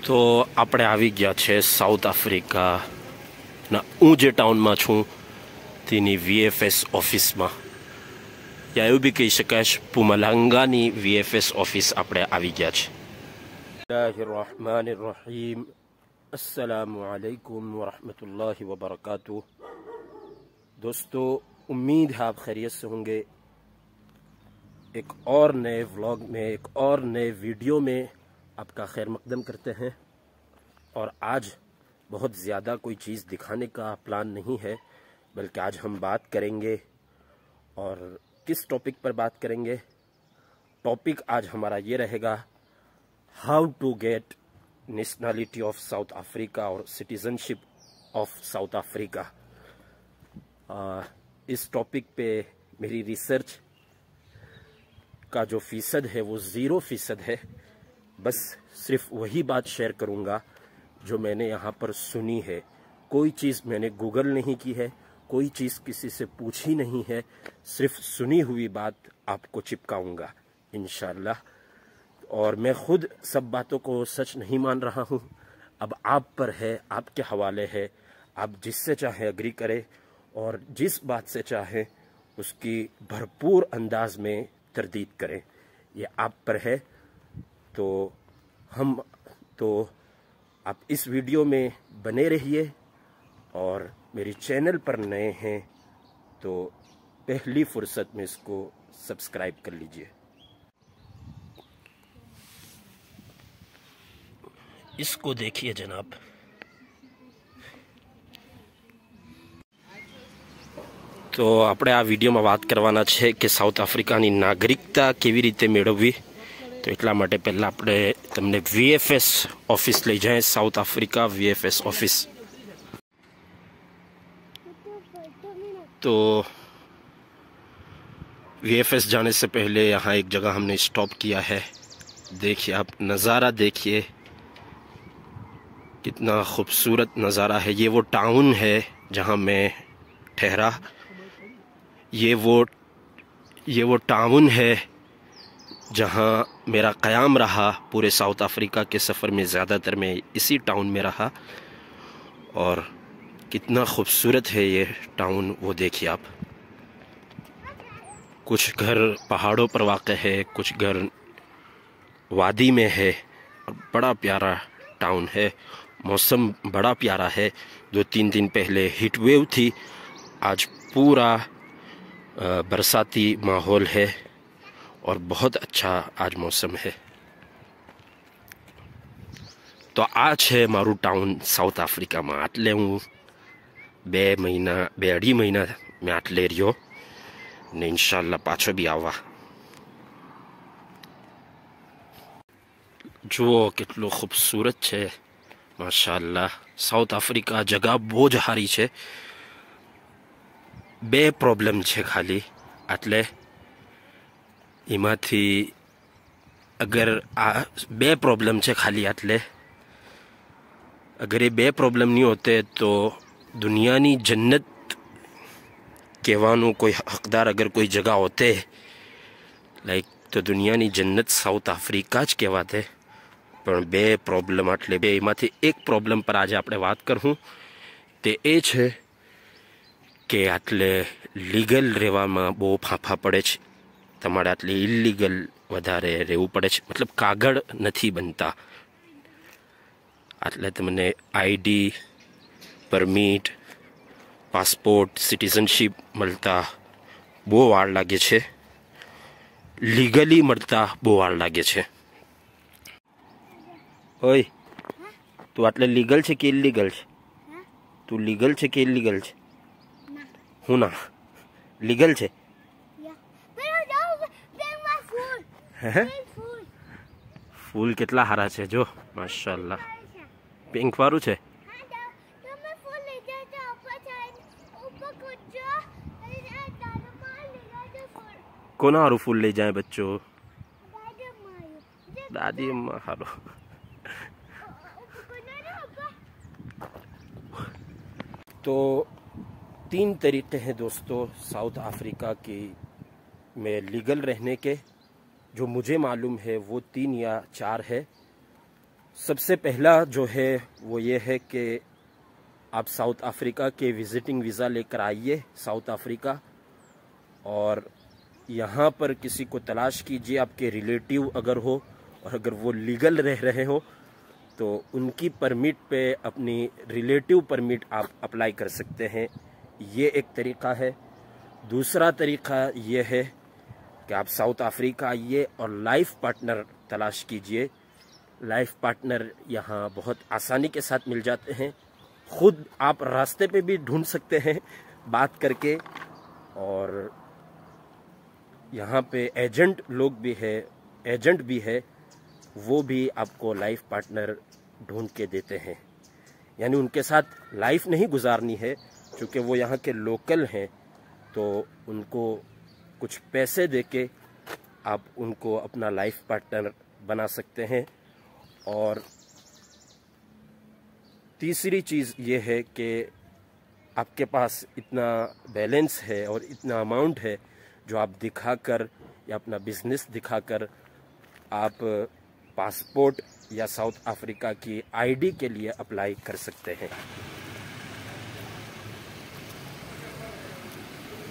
તો આપણે આવી ગયા છે સાઉથ આફ્રિકાના હું જે ટાઉનમાં છું તેની વીએફએસ ઓફિસમાં, યા એવું બી કહી શકાય પુમલાંગાની વીએફએસ ઓફિસ આપણે આવી ગયા છે. બિસ્મિલ્લાહિર્રહમાનિર્રહીમ. अस्सलामु अलैकुम वरहमतुल्लाहि वबरकातुह. दोस्तों, उम्मीद है आप खैरियत से होंगे. एक और नए व्लॉग में, एक और नए वीडियो में आपका खैर मकदम करते हैं. और आज बहुत ज़्यादा कोई चीज़ दिखाने का प्लान नहीं है, बल्कि आज हम बात करेंगे. और किस टॉपिक पर बात करेंगे? टॉपिक आज हमारा ये रहेगा, how to get nationality of South Africa और सिटीजनशिप ऑफ साउथ अफ्रीका. इस टॉपिक पे मेरी रिसर्च का जो फ़ीसद है वो 0% है. बस सिर्फ वही बात शेयर करूँगा जो मैंने यहाँ पर सुनी है. कोई चीज़ मैंने गूगल नहीं की है, कोई चीज़ किसी से पूछी नहीं है, सिर्फ सुनी हुई बात आपको चिपकाऊँगा इंशाल्लाह. और मैं खुद सब बातों को सच नहीं मान रहा हूँ. अब आप पर है, आपके हवाले है. आप जिससे चाहे अग्री करें और जिस बात से चाहे उसकी भरपूर अंदाज में तरदीद करें. ये आप पर है. तो आप इस वीडियो में बने रहिए. और मेरी चैनल पर नए हैं तो पहली फुर्सत में इसको सब्सक्राइब कर लीजिए. इसको देखिए जनाब. તો આપણે આ વિડીયોમાં વાત કરવાના છે કે સાઉથ આફ્રિકાની નાગરિકતા કેવી રીતે મેળવવી. તો એટલા માટે પહેલાં આપણે તમને વીએફએસ ઓફિસ લઈ જાય. South Africa VFS office. तो वीएफएस जाने से पहले यहाँ एक जगह हमने स्टॉप किया है. देखिए आप नज़ारा देखिए, कितना खूबसूरत नज़ारा है. ये वो टाउन है जहाँ मैं ठहरा. ये वो टाउन है जहाँ मेरा क़याम रहा. पूरे साउथ अफ्रीका के सफ़र में ज़्यादातर मैं इसी टाउन में रहा. और कितना खूबसूरत है ये टाउन, वो देखिए आप. कुछ घर पहाड़ों पर वाक़ है, कुछ घर वादी में है. और बड़ा प्यारा टाउन है. मौसम बड़ा प्यारा है. 2-3 दिन पहले हीट वेव थी. आज पूरा बरसाती माहौल है और बहुत अच्छा आज मौसम है. तो आज है मारू टाउन साउथ अफ्रीका में. आटले हूँ 2-2.5 મહિના मैं आटले रह्यो ने इंशाल्लाह पाछो भी आवा. जुओ केटलो खूबसूरत है माशाअल्लाह. साउथ अफ्रीका जगह बહુ જ સારી છે. 2 પ્રોબ્લેમ છે ખાલી એટલે એમાંથી અગર આ 2 પ્રોબ્લેમ છે ખાલી એટલે अगर ये 2 प्रॉब्लम नहीं होते तो दुनियानी जन्नत कहवानो कोई हकदार अगर कोई जगह होते लाइक तो दुनियानी जन्नत साउथ अफ्रीका ज कहवाते. पण 2 प्रॉब्लम એટલે 2 એમાંથી એક પ્રॉब्लम पर आज આપણે વાત કરું તે એ છે કે આટલે લીગલ રહેવામાં બહુ ફાંફા પડે છે. તમારે આટલે ઇલીગલ વધારે રહેવું પડે છે. મતલબ કાગળ નથી બનતા. એટલે તમને આઈડી, પરમિટ, પાસપોર્ટ, સિટીઝનશીપ મળતા બહુ વાર લાગે છે. લીગલી મળતા બહુ વાર લાગે છે. ઓય, તું આટલે લીગલ છે કે ઇલીગલ છે? તું લીગલ છે કે ઇલીગલ છે? હું ના લીગલ છે. ફૂલ કેટલા સારા છે જો માશાઅલ્લાહ. पिंक वारू छे. कोना हारू फूल ले जाए बच्चों? दादी अम्मा हारू. तो 3 तरीके हैं दोस्तों साउथ अफ्रीका की में लीगल रहने के. जो मुझे मालूम है वो 3 या 4 है. सबसे पहला जो है वो ये है कि आप साउथ अफ्रीका के विजिटिंग वीज़ा लेकर आइए साउथ अफ्रीका, और यहाँ पर किसी को तलाश कीजिए आपके रिलेटिव अगर हो, और अगर वो लीगल रह रहे हो तो उनकी परमिट पे अपनी रिलेटिव परमिट आप अप्लाई कर सकते हैं। ये एक तरीक़ा है। दूसरा तरीक़ा ये है कि आप साउथ अफ्रीका आइए और लाइफ पार्टनर तलाश कीजिए। लाइफ पार्टनर यहाँ बहुत आसानी के साथ मिल जाते हैं। खुद आप रास्ते पे भी ढूंढ सकते हैं बात करके, और यहाँ पे एजेंट भी है, वो भी आपको लाइफ पार्टनर ढूंढ के देते हैं। यानी उनके साथ लाइफ नहीं गुजारनी है, क्योंकि वो यहाँ के लोकल हैं, तो उनको कुछ पैसे देके आप उनको अपना लाइफ पार्टनर बना सकते हैं। और तीसरी चीज़ ये है कि आपके पास इतना बैलेंस है और इतना अमाउंट है जो आप दिखाकर या अपना बिजनेस दिखाकर आप पासपोर्ट या साउथ अफ्रीका की आईडी के लिए अप्लाई कर सकते हैं।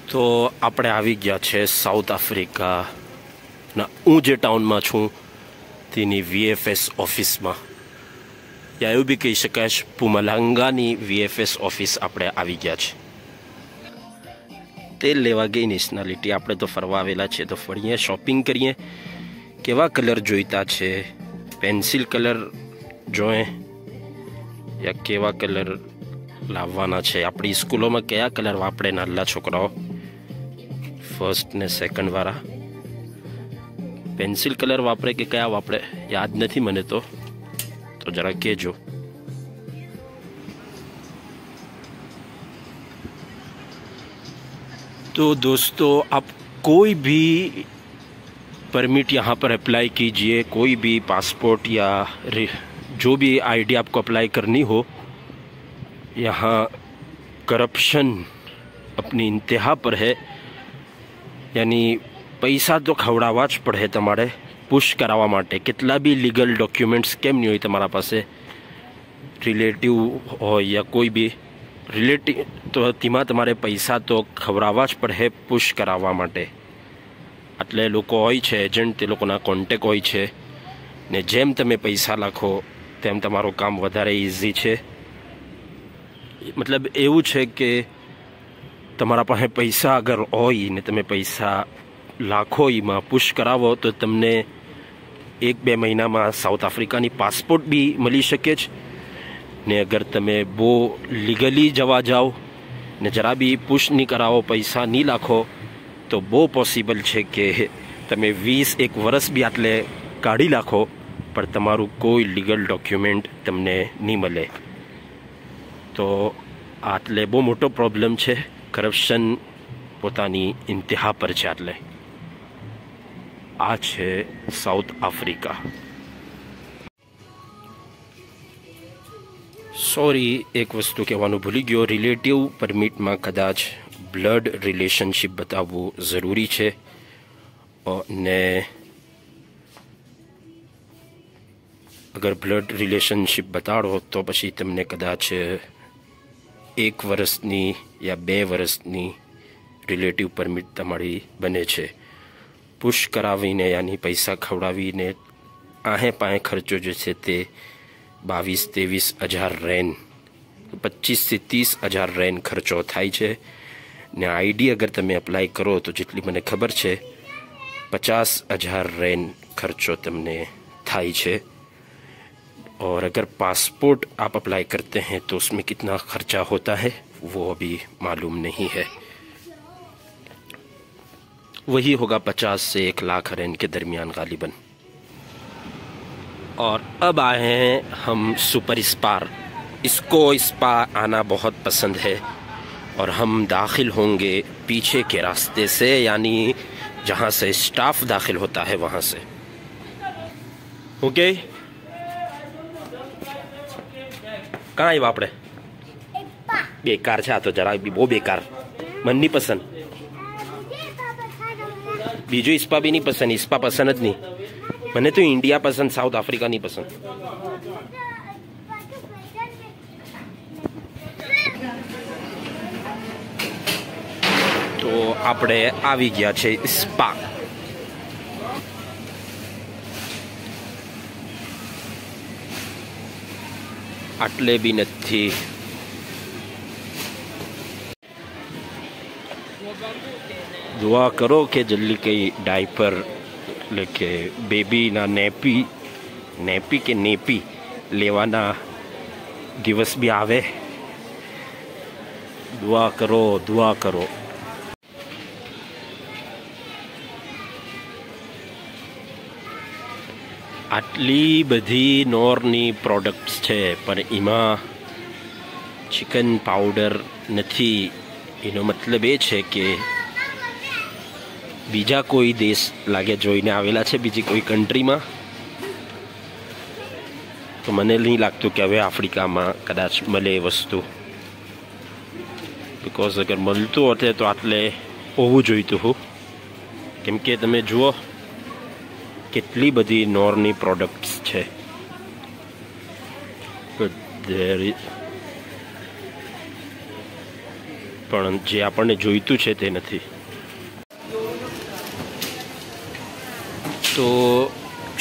तो આપણે આવી ગયા છે સાઉથ આફ્રિકાના, હું જે ટાઉનમાં છું તેની VFS ઓફિસમાં, યા એવું બી કહી શકાય પુમલાંગાની VFS ઓફિસ આપણે આવી ગયા છે। તેલ લેવા ગઈ નેશનાલિટી, આપણે તો ફરવા આવેલા છે તો ફરીએ, શોપિંગ કરીએ। કેવા કલર જોઈતા છે, પેન્સિલ કલર જોઈએ યા કેવા કલર લાવવાના છે? આપણી સ્કૂલોમાં કયા કલર વાપરે નાના છોકરાઓ, ફર્સ્ટ ને સેકન્ડ વાળા? પેન્સિલ કલર વાપરે કે કયા વાપરે યાદ નથી મને તો જરા કહેજો। तो दोस्तों, आप कोई भी परमिट यहाँ पर अप्लाई कीजिए, कोई भी पासपोर्ट या जो भी आईडी आपको अप्लाई करनी हो, यहाँ करप्शन अपनी इंतहा पर है। यानी पैसा तो खवड़ावा ज पड़े तमारे पुश करावा माटे। कितना भी लीगल डॉक्यूमेंट्स केम नहीं होय तमारा पासे, रिलेटिव हो या कोई भी रिलेटिव, तो तीमा तमारे पैसा तो खवड़ावा ज पड़े पुश करावा माटे। એટલે લોકો હોય છે એજન્ટ, તે લોકોના કોન્ટેક હોય છે ને જેમ તમે પૈસા નાખો તેમ તમારું કામ વધારે ઇઝી છે। મતલબ એવું છે કે તમારા પાસે પૈસા અગર હોય ને તમે પૈસા લાખો એમાં પુશ કરાવો તો તમને 1-2 મહિનામાં સાઉથ આફ્રિકાની પાસપોર્ટ બી મળી શકે છે। ને અગર તમે બહુ લીગલી જવા જાઓ ને જરા બી પુશ નહીં કરાવો, પૈસા નહીં લાખો, तो वो पॉसिबल है कि तमे 20-1 वर्ष भी आटले काढ़ी नाखो पर तमारू कोई लीगल डॉक्यूमेंट तमने नहीं मिले। तो आटले बहुत मोटो प्रॉब्लम है। करप्शन पोतानी इंतहा पर है। आटले आ छे साउथ अफ्रीका। सॉरी, एक वस्तु कहेवानुं भूली गयो। रिलेटिव परमिट में कदाच ब्लड रिलेशनशिप बतावू जरूरी है। और ने अगर ब्लड रिलेशनशिप बताड़ो तो पछी तमने कदाच 1 वर्षनी या 2 वर्षनी रिलेटिव परमिट तमारी बने छे। पुश करावीने यानी पैसा खवड़ावीने आहे पाए खर्चो जो छे ते 22-23 हज़ार रेन, 25 से 30 हज़ार रेन खर्चो थाय छे। ने आईडी अगर तमे अप्लाई करो तो जितली मने खबर है 50 हज़ार रेन खर्चो तमने थाय छे। और अगर पासपोर्ट आप अप्लाई करते हैं तो उसमें कितना खर्चा होता है वो अभी मालूम नहीं है। वही होगा 50 से 1 लाख रेन के दरमियान गालिबन। और अब आए हैं हम सुपर स्पार। इसको स्पा आना बहुत पसंद है और हम दाखिल होंगे पीछे के रास्ते से, यानी जहाँ से स्टाफ दाखिल होता है वहाँ से। ओके, कहाँ है बापड़े? बेकार छा तो जरा भी वो बेकार, मन नहीं पसंद। बीजू स्पा भी नहीं पसंद, स्पा पसंद ज नहीं मने तो इंडिया पसंद, साउथ अफ्रीका नहीं पसंद। તો આપણે આવી ગયા છે સ્પા. આટલે બી નથી. દુઆ કરો કે જલ્દી કઈ ડાયપર એટલે કે બેબીના નેપી કે નેપી લેવાના દિવસ બી આવે. દુઆ કરો, દુઆ કરો. આટલી બધી નોરની પ્રોડક્ટ્સ છે પણ એમાં ચિકન પાવડર નથી. એનો મતલબ એ છે કે બીજા કોઈ દેશ લાગે જોઈને આવેલા છે, બીજી કોઈ કન્ટ્રીમાં. તો મને નહીં લાગતું કે હવે આફ્રિકામાં કદાચ મળે એ વસ્તુ. બિકોઝ અગર મળતું હોતે તો આટલે હોવું જોઈતું હું. કેમ કે તમે જુઓ કેટલી બધી નોરની પ્રોડક્ટ્સ છે. પણ જે આપણને જોઈતું છે તે નથી. तो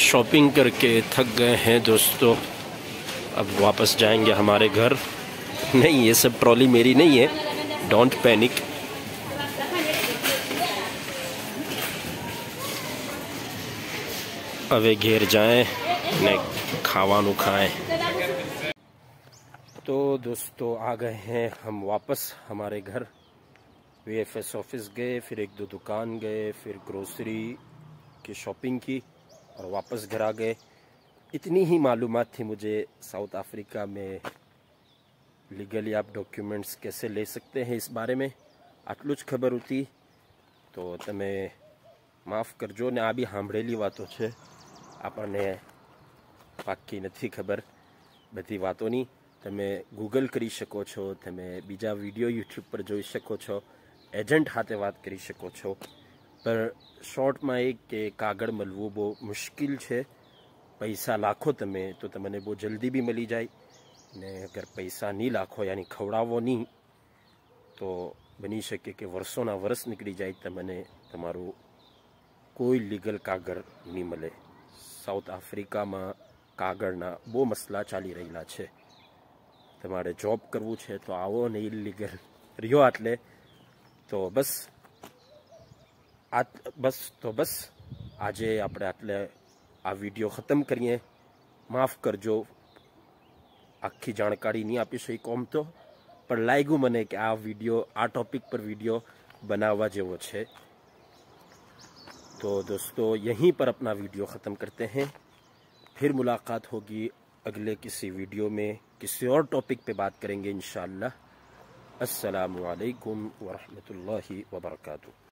शॉपिंग करके थक गए हैं दोस्तों. अब वापस जाएंगे हमारे घर. नहीं, ये सब ट्रॉली मेरी नहीं है, डोंट पैनिक. હવે ઘેર જાય ને ખાવાનું ખાएं. तो दोस्तों आ गए हैं हम वापस हमारे घर. VFS ऑफिस गए, फिर एक दो दुकान गए, फिर ग्रोसरी की शॉपिंग की और वापस घर आ गए. इतनी ही मालूमात थी मुझे साउथ अफ्रीका में लीगली आप डॉक्यूमेंट्स कैसे ले सकते हैं इस बारे में. आटलू ज खबर होती तो तमे माफ़ करजो ने. आ बी सांभळेली वातो छे, आपने पाक्की नथी खबर बधी वातोनी. तमे गूगल करी शको छो, तमे बीजा विडियो यूट्यूब पर जोई शको छो, एजंट हाथे बात करी शको छो. पर शॉर्ट में एक के कागड़ मळवुं बहुत मुश्किल है. पैसा लाखो तमे तो तमने बहुत जल्दी भी मिली जाए ने अगर पैसा नहीं लाखो यानी खवड़ावो नहीं तो बनी शके कि वर्षोना वर्ष निकली जाए तमने तमारू कोई लीगल कागड़ नहीं मिले. साउथ आफ्रिका में कागड़ना बहुत मसला चाली रहेला है. तमारे जॉब करवू है तो आवो ने इलीगल रियो आटले तो बस आजे આપણે આટલે આ વિડીયો ખતમ કરીએ. માફ કરજો આખી જાણકારી નહીં આપી શક્યો તો, પણ લાગ્યું મને કે આ વિડીયો આ ટોપિક પર વિડીયો બનાવવા જેવો છે. तो दोस्तों यहीं पर अपना वीडियो ख़त्म करते हैं. फिर मुलाकात होगी अगले किसी वीडियो में, किसी और टॉपिक पे बात करेंगे इंशाअल्लाह. अस्सलामु अलैकुम व रहमतुल्लाहि व बरकातुहू.